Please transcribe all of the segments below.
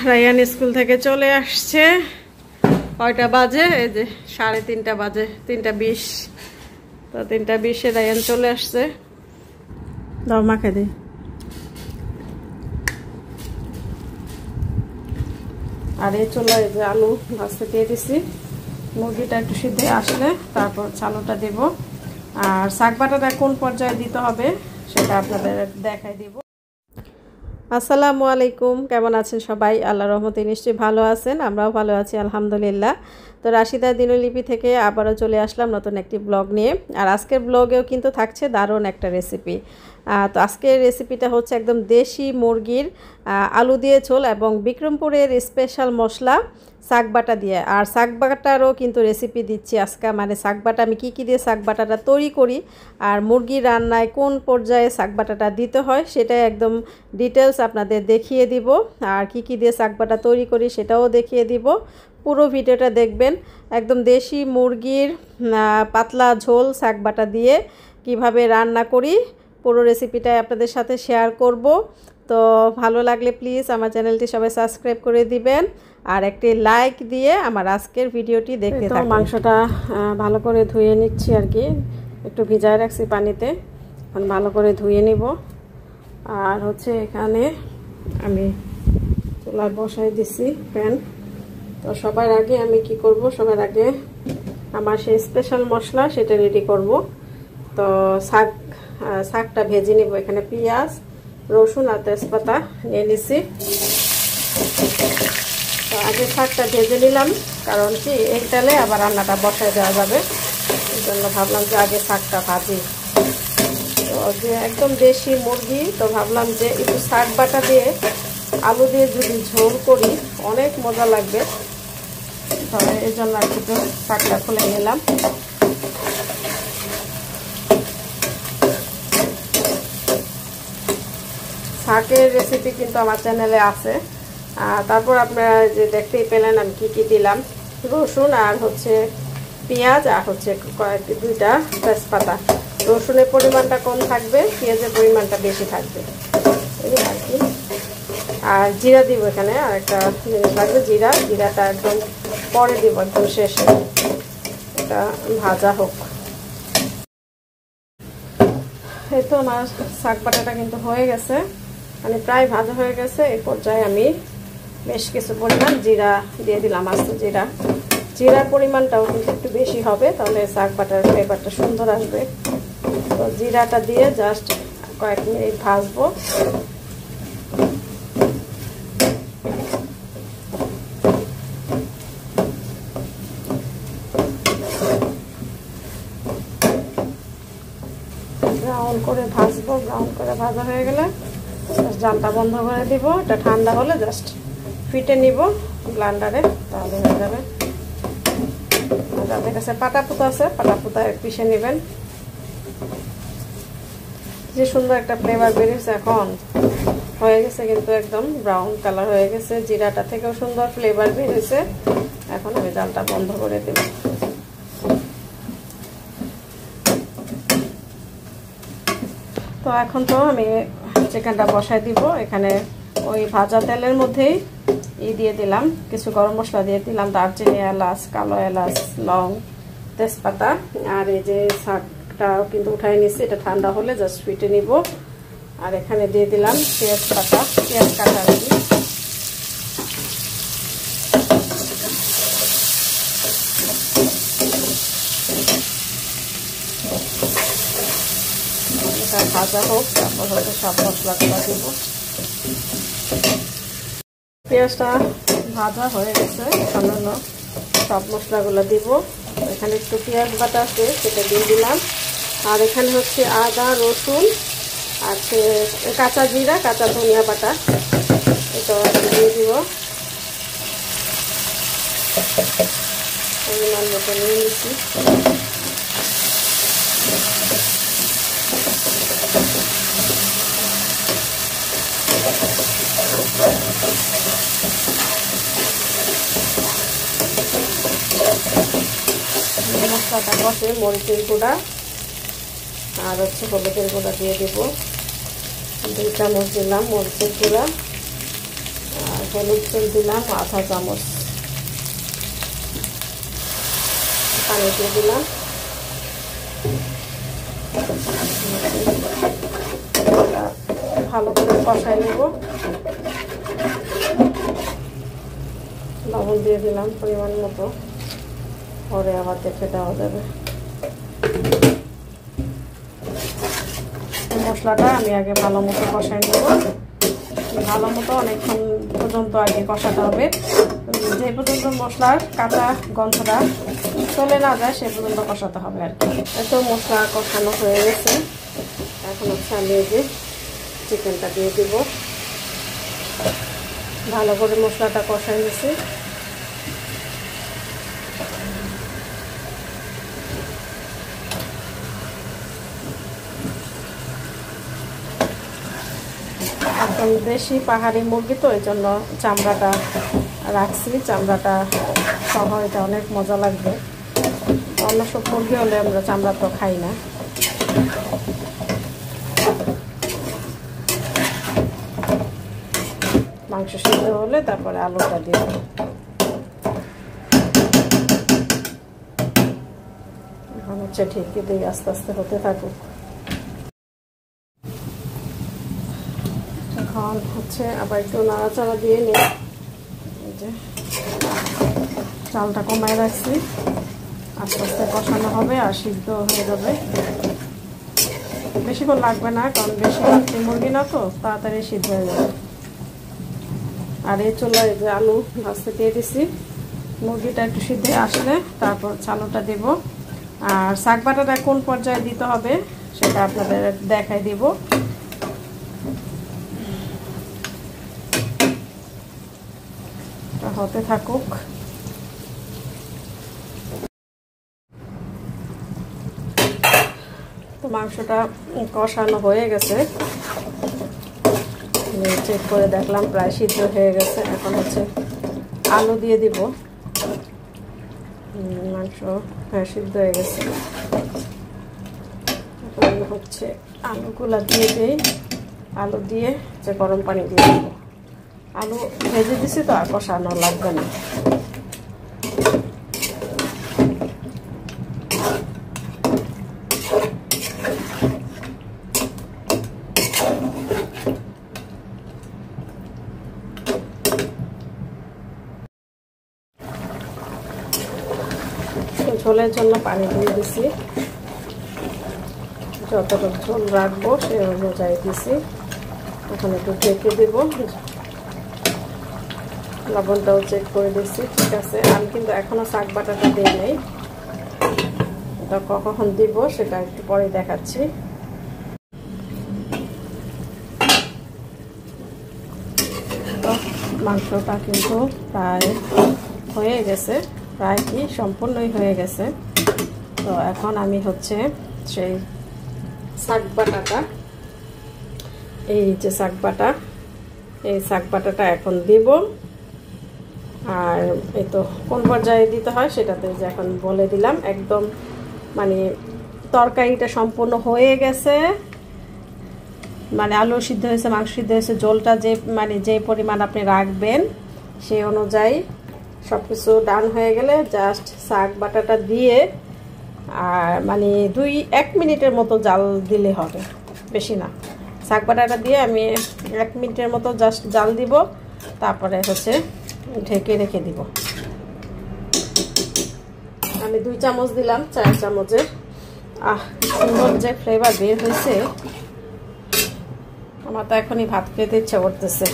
Ryan school থেকে চলে আসছে। কয়টা বাজে? এই যে 3:30 বাজে, 3:20। তো 3:20-এ রায়ান চলে আসছে। দাও মাখে দিই। আর এই চুলায় যে আলু ভাজতে দিয়ে দিছি, মুরগিটা একটু সিদ্ধ আসলে তারপর চালুটা দেব। আর শাক বাটাটা কোন পর্যায়ে দিতে হবে সেটা আপনাদের দেখাই দিব। আসসালামু আলাইকুম, কেমন আছেন সবাই? আল্লাহর রহমতে নিশ্চয়ই ভালো আছেন, আমরাও ভালো আছি আলহামদুলিল্লাহ। তো রাশিদা দিনলিপি থেকে আবারও চলে আসলাম নতুন একটি ব্লগ নিয়ে। আর আজকের ব্লগেও কিন্তু থাকছে দারুণ একটা রেসিপি। তো আজকের রেসিপিটা হচ্ছে একদম দেশি মুরগির আলু দিয়ে ঝোল এবং বিক্রমপুরের স্পেশাল মশলা শাক বাটা দিয়ে। আর শাক বাটারও কিন্তু রেসিপি দিচ্ছি আজকে, মানে শাক বাটা আমি কী দিয়ে শাক বাটাটা তৈরি করি আর মুরগির রান্নায় কোন পর্যায়ে শাক বাটাটা দিতে হয় সেটাই একদম ডিটেলস আপনাদের দেখিয়ে দিব। আর কী দিয়ে শাক বাটা তৈরি করি সেটাও দেখিয়ে দিব। পুরো ভিডিওটা দেখবেন। একদম দেশি মুরগির পাতলা ঝোল শাক বাটা দিয়ে কিভাবে রান্না করি পুরো রেসিপিটাই আপনাদের সাথে শেয়ার করব। তো ভালো লাগলে প্লিজ আমার চ্যানেলটি সবাই সাবস্ক্রাইব করে দিবেন আর একটি লাইক দিয়ে আমার আজকের ভিডিওটি দেখতে থাকুন। মাংসটা ভালো করে ধুয়ে নিচ্ছি আর কি, একটু ভিজায় রাখছি পানিতে, এখন ভালো করে ধুয়ে নিব। আর হচ্ছে এখানে আমি চুলায় বসাই দিছি প্যান। তো সবার আগে আমি কি করব, সবার আগে আমার সেই স্পেশাল মশলা সেটা রেডি করব। তো শাকটা ভেজে নিব। এখানে পেঁয়াজ, রসুন আর তেজপাতা নিয়ে নিছি। তো আগে শাকটা ভেজে নিলাম, কারণ কি এই তেলে আবার রান্নাটা বসায় দেওয়া যাবে, এই জন্য ভাবলাম যে আগে শাকটা ভাজি। তো যে একদম দেশি মুরগি, তো ভাবলাম যে একটু শাক বাটা দিয়ে আলু দিয়ে যদি ঝোল করি অনেক মজা লাগবে। তো এই জন্য আর একটু শাকটা খুলে নিলাম। শাকের রেসিপি কিন্তু আমার চ্যানেলে আছে। তারপর আপনারা যে দেখতেই পেলেন আমি কি দিলাম, রসুন আর হচ্ছে পেঁয়াজ আর হচ্ছে দুইটা তেজপাতা। রসুনের পরিমাণটা কম থাকবে, পেঁয়াজের পরিমাণটা বেশি থাকবে এই আর কি। আর জিরা দিব এখানে, আর একটা জিনিস লাগবে জিরাটা একদম পরে দিব, একদম শেষে, এটা ভাজা হোক। এই তো আমার শাক বাটাটা কিন্তু হয়ে গেছে, মানে প্রায় ভাজা হয়ে গেছে। এই পর্যায়ে আমি বেশ কিছু পরিমাণ জিরা দিয়ে দিলাম। আস্ত জিরার পরিমাণটাও কিন্তু একটু বেশি হবে, তাহলে শাক বাটার ফ্লেভারটা সুন্দর আসবে। তো জিরাটা দিয়ে জাস্ট কয়েক মিনিট ভাজবো। ব্রাউন করে ভাজবো। ব্রাউন করে ভাজা হয়ে গেলে জালটা বন্ধ করে দিব। এটা ঠান্ডা হলে জাস্ট ফিটে নিব ব্লান্ডারে, তাহলে হয়ে যাবে। যাদের কাছে পাটাপুতা আছে পাটাপুতা পিষে নেবেন। যে সুন্দর একটা ফ্লেভার বেরিয়েছে, এখন হয়ে গেছে কিন্তু একদম ব্রাউন কালার হয়ে গেছে। জিরাটা থেকেও সুন্দর ফ্লেভার বেরিয়েছে। এখন আমি জালটা বন্ধ করে দেব। তো এখন তো আমি চিকেনটা বসাই দিব। এখানে ওই ভাজা তেলের মধ্যেই দিয়ে দিলাম কিছু গরম মশলা দিয়ে দিলাম, দারচিনি, এলাচ, কালো এলাচ, লং, তেজপাতা। আর এই যে শাকটা কিন্তু উঠাই নিচ্ছি, এটা ঠান্ডা হলে জাস্ট ফিটে নিব। আর এখানে দিয়ে দিলাম পেঁয়াজ কাটা আর কি। এটা ভাজা হোক, তারপর হয়তো সব মশলাগুলো দিব। পেঁয়াজটা ভাজা হয়ে গেছে, সামান্য সব মশলাগুলো দিব। এখানে একটু পেঁয়াজ বাটা আছে, সেটা দিয়ে দিলাম। আর এখানে হচ্ছে আদা, রসুন আর কাঁচা জিরা, কাঁচা ধনিয়া বাটা, এটা দিয়ে দিব। পরিমাণ মতো নিয়ে নিচ্ছি। মশলাটা কষে মরিচের গুঁড়া আর হচ্ছে হলুদের গুঁড়া দিয়ে দেব। 2 চামচ দিলাম মরিচের গুঁড়া। আর হলুদ তেল দিলাম আধা চামচ, পানি দিয়ে দিলাম। ভালো করে কষাই নেব। লবণ দিয়ে দিলাম পরিমাণ মতো, পরে আবার দেখে দেওয়া যাবে। মশলাটা আমি আগে ভালো মতো কষাই নেব, ভালো মতো অনেকক্ষণ পর্যন্ত আগে কষাতে হবে, যে পর্যন্ত মশলার কাঁচা গন্ধটা চলে না যায় সে পর্যন্ত কষাতে হবে আর কি। এত মশলা কষানো হয়ে গেছে, এখন হচ্ছে আমি এই যে চিকেনটা দিয়ে দিব। ভালো করে মশলাটা কষাই নিয়েছি। একদম দেশি পাহাড়ি মুরগি তো এই জন্য চামড়াটা রাখছি, চামড়াটা সহ এটা অনেক মজা লাগবে। অন্য সব মুরগি হলে আমরা চামড়া তো খাই না। মাংস সিদ্ধ হলে তারপরে আলুটা দিয়ে দেব। এখন হচ্ছে ঢেকে দিয়ে আস্তে আস্তে হতে থাকুক। এখন হচ্ছে আবার একটু নাড়াচাড়া দিয়ে নিই। এই যে চালটা কমায় রাখছি, আস্তে আস্তে কষানো হবে আর সিদ্ধ হয়ে যাবে। বেশিক্ষণ লাগবে না, কারণ বেশি মুরগি না তো, তাড়াতাড়ি সিদ্ধ হয়ে যাবে। আর এই চুলায় যে আলু ভাজতে দিয়ে দিছি, মুরগিটা একটু সিদ্ধ আসলে তারপর চালুটা দেব। আর শাক বাটাটা কোন পর্যায়ে দিতে হবে সেটা আপনাদের দেখাই দিব। হতে থাকুক। তো মাংসটা কষানো হয়ে গেছে, চেক করে দেখলাম প্রায় সিদ্ধ হয়ে গেছে। এখন হচ্ছে আলু দিয়ে দিব। মাংস সিদ্ধ হয়ে গেছে, এখন হচ্ছে আলুগুলা দিয়ে দিই। আলু দিয়ে যে গরম পানি দিয়ে দেব। আলু ভেজে দিছি তো আর কষানো লাগবে না। ঝোলের জন্য পানি দিয়ে দিছি, যতটা ঝোল রাখবো সে অনুযায়ী দিছি। এখন একটু ঢেকে দেব। লবণটাও চেক করে দিচ্ছি, ঠিক আছে। আমি কিন্তু এখনো শাক বাটাটা দিই নেই, এটা কখন দিব সেটা একটু পরে দেখাচ্ছি। তো মাংসটা কিন্তু প্রায় হয়ে গেছে, প্রায় কি সম্পূর্ণই হয়ে গেছে। তো এখন আমি হচ্ছে সেই শাক বাটাটা, এই যে শাক বাটা, এই শাক বাটাটা এখন দিব। আর এই তো কোন পর্যায়ে দিতে হয় সেটাতে যে এখন বলে দিলাম। একদম মানে তরকারিটা সম্পূর্ণ হয়ে গেছে, মানে আলু সিদ্ধ হয়েছে, মাংস সিদ্ধ হয়েছে। জলটা যে মানে যে পরিমাণ আপনি রাখবেন সেই অনুযায়ী সব কিছু ডান হয়ে গেলে জাস্ট শাক বাটাটা দিয়ে আর মানে 1 মিনিটের মতো জাল দিলে হবে, বেশি না। শাক বাটাটা দিয়ে আমি 1 মিনিটের মতো জাস্ট জাল দিব, তারপরে হচ্ছে ঢেকে রেখে দিব। আমি 2 চামচ দিলাম 4 চামচের। সুন্দর যে ফ্লেভার বের হয়েছে, আমার তো এখনই ভাত খেতে ইচ্ছা করতেছে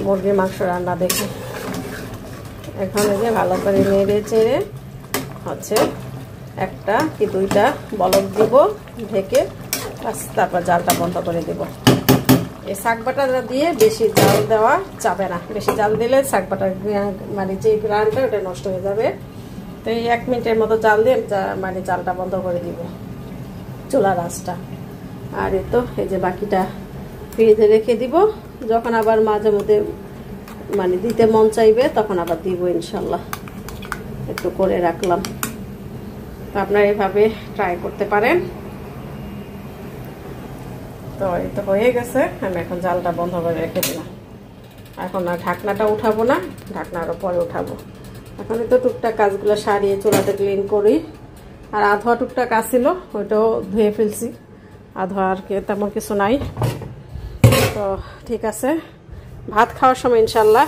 মুরগির মাংস রান্না দেখে। এখন যে ভালো করে নেড়ে চেড়ে হচ্ছে 1টা কি 2টা বলক দিব ঢেকে, তারপর জালটা বন্ধ করে দেব। এই শাক বাটাটা দিয়ে বেশি জাল দেওয়া যাবে না, বেশি জাল দিলে শাক বাটা মানে যে গ্রানটা ওটা নষ্ট হয়ে যাবে। তো এই 1 মিনিটের মতো জাল দিয়ে মানে জালটা বন্ধ করে দিব, চুলার আঁচটা। আর এই তো এই যে বাকিটা ফ্রিজে রেখে দিব, যখন আবার মাঝে মধ্যে মানে দিতে মন চাইবে তখন আবার দিব ইনশাল্লাহ। একটু করে রাখলাম, তো আপনারা এভাবে ট্রাই করতে পারেন। তো এই তো হয়ে গেছে, আমি এখন জালটা বন্ধ করে রেখে দিলাম। এখন আর ঢাকনাটা উঠাবো না, ঢাকনা আরও পরে উঠাবো। এখন তো টুকটাক কাজগুলো সারিয়ে চুলাতে ক্লিন করি। আর আধোয়া টুকটাক কাজ ছিল, ওইটাও ধুয়ে ফেলছি। আধোয়া আর তেমন কিছু নাই। তো ঠিক আছে, ভাত খাওয়ার সময় ইনশাল্লাহ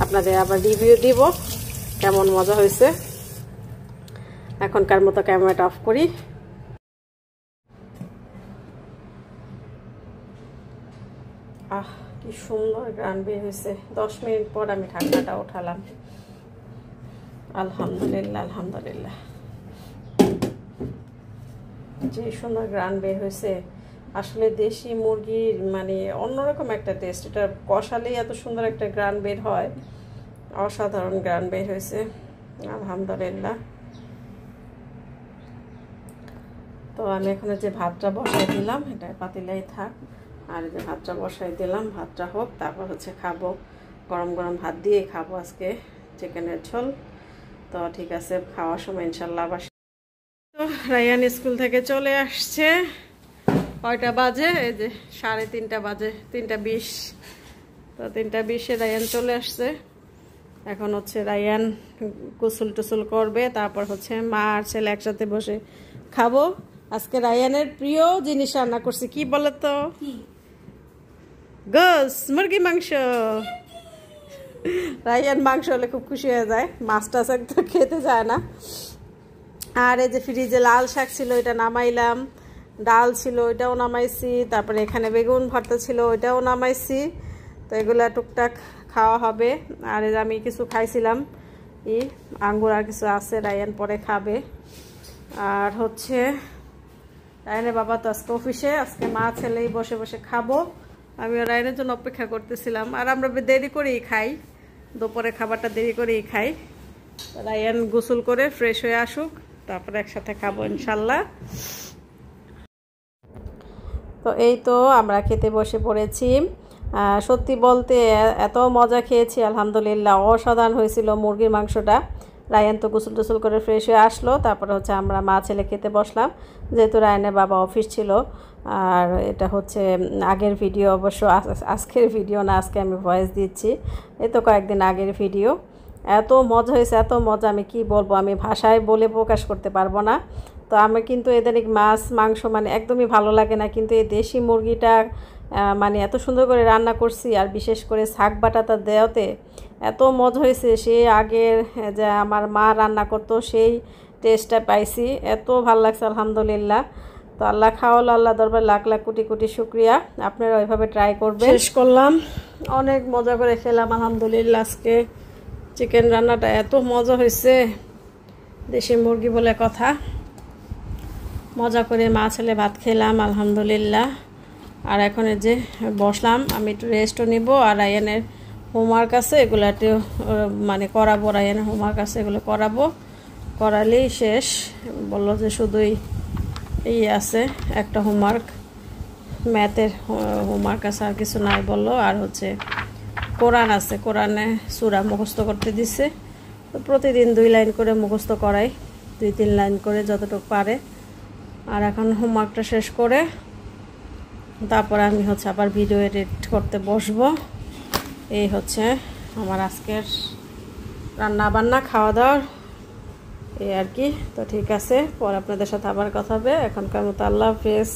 আপনাদের আবার রিভিউ দিব কেমন মজা হয়েছে। এখনকার মতো ক্যামেরাটা অফ করি। কি সুন্দর গান বের হয়েছে। 10 মিনিট পর আমি ঢাকনাটা উঠালাম। আলহামদুলিল্লাহ, আলহামদুলিল্লাহ, যে সুন্দর গান বের হয়েছে। আসলে দেশি মুরগির মানে অন্যরকম একটা টেস্ট। এটা কষালেই এত সুন্দর একটা গ্রান বের হয়, অসাধারণ গ্রান বের হয়েছে। আলহামদুলিল্লাহ। তো আমি এখন যে ভাতটা বসাই দিলাম, এটা পাতিলাই থাক। আর যে ভাতটা বসাই দিলাম, ভাতটা হোক, তারপর খাবো। গরম গরম ভাত দিয়ে খাবো আজকে চিকেনের ঝোল। তো ঠিক আছে, খাওয়ার সময় ইনশাল্লাহ আবার। তো রায়ান স্কুল থেকে চলে আসছে। কয়টা বাজে? এই যে 3:30 বাজে, 3:20। তো 3:20-এ রায়ান চলে আসছে। এখন রায়ান গোসল টুসল করবে, তারপর মা আর ছেলে একসাথে বসে খাবো। আজকে রায়ানের প্রিয় জিনিস রান্না করছি। কি বলে তো? গোস, মুরগি মাংস। রায়ান মাংস হলে খুব খুশি হয়ে যায়, মাছ টাছ একদম খেতে যায় না। আর এই যে ফ্রিজে লাল শাক ছিল, এটা নামাইলাম। ডাল ছিল, ওইটাও নামাইছি। তারপরে এখানে বেগুন ভর্তা ছিল, ওইটাও নামাইছি। তো এগুলা টুকটাক খাওয়া হবে। আর আমি কিছু খাইছিলাম, আঙ্গুর আর কিছু আছে, রায়ান পরে খাবে। আর রায়ানের বাবা তো আজকে অফিসে, আজকে মা ছেলেই বসে বসে খাবো। আমি রায়ানের জন্য অপেক্ষা করতেছিলাম। আর আমরা দেরি করেই খাই, দুপুরে খাবারটা দেরি করেই খাই। রায়ান গোসল করে ফ্রেশ হয়ে আসুক, তারপরে একসাথে খাবো ইনশাল্লাহ। তো এই তো আমরা খেতে বসে পড়েছি। সত্যি বলতে এত মজা খেয়েছি, আলহামদুলিল্লাহ, অসাধারণ হয়েছিল মুরগির মাংসটা। রায়ান তো গোসল টোসল করে ফ্রেশ হয়ে আসলো, তারপরে আমরা মা ছেলে খেতে বসলাম। যেহেতু রায়ানের বাবা অফিস ছিল। আর এটা আগের ভিডিও, অবশ্য আজকের ভিডিও না, আজকে আমি ভয়েস দিচ্ছি। এই তো কয়েকদিন আগের ভিডিও। এত মজা হয়েছে, এত মজা, আমি কি বলবো, আমি ভাষায় বলে প্রকাশ করতে পারবো না। তো আমি কিন্তু এদের মাছ মাংস মানে একদমই ভালো লাগে না, কিন্তু এই দেশি মুরগিটা মানে এত সুন্দর করে রান্না করছি। আর বিশেষ করে শাক বাটাটা দেওয়াতে এত মজা হয়েছে। সে আগের যে আমার মা রান্না করতো সেই টেস্টটা পাইছি, এত ভালো লাগছে আলহামদুলিল্লাহ। তো আল্লাহ খাওয়ালো, আল্লাহ দরবার লাখ লাখ কোটি কোটি শুক্রিয়া। আপনারা ওইভাবে ট্রাই করবেন। শেষ করলাম, অনেক মজা করে খেলাম আলহামদুলিল্লাহ। আজকে চিকেন রান্নাটা এত মজা হয়েছে, দেশি মুরগি বলে কথা। মজা করে মা ছেলে ভাত খেলাম আলহামদুলিল্লাহ। আর এখন যে বসলাম, আমি একটু রেস্টও নিব। আর রায়ানের হোমওয়ার্ক আছে, এগুলাতে মানে করাবো। রায়ানের হোমওয়ার্ক আছে, এগুলো করালেই শেষ। বললো যে শুধুই আছে একটা হোমওয়ার্ক, ম্যাথের হোমওয়ার্ক আছে, আর কিছু নাই বললো। আর কোরআন আছে, কোরআনে সূরা মুখস্থ করতে দিছে। তো প্রতিদিন 2 লাইন করে মুখস্থ করাই, 2-3 লাইন করে যতটুকু পারে। আর এখন হোমওয়ার্কটা শেষ করে তারপর আমি আবার ভিডিও এডিট করতে বসবো। এই আমার আজকের রান্না বান্না খাওয়া দাওয়ার এই আর কি। তো ঠিক আছে, পরে আপনাদের সাথে আবার কথা হবে। এখনকার মতো আল্লাহ হাফেজ।